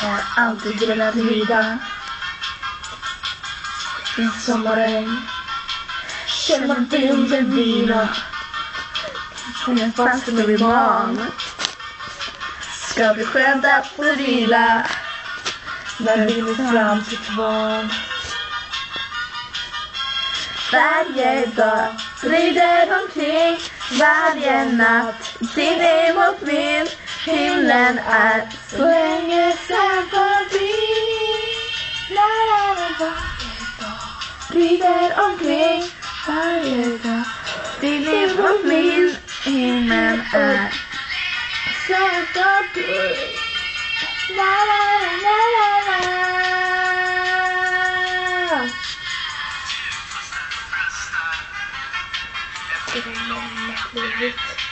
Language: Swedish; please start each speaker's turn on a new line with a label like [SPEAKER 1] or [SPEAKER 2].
[SPEAKER 1] har alltid velat rida. En sommaren känner vinden vina. Jag fastnar i man. Ska bli skönt att få vila när vi går fram till kvarn. Varje dag rider omkring, varje natt din emot min. Himlen är så länge sen förbi. Varje dag rider omkring, varje dag din emot min. Himlen är så förbi. La la la la la. Det var jävligt.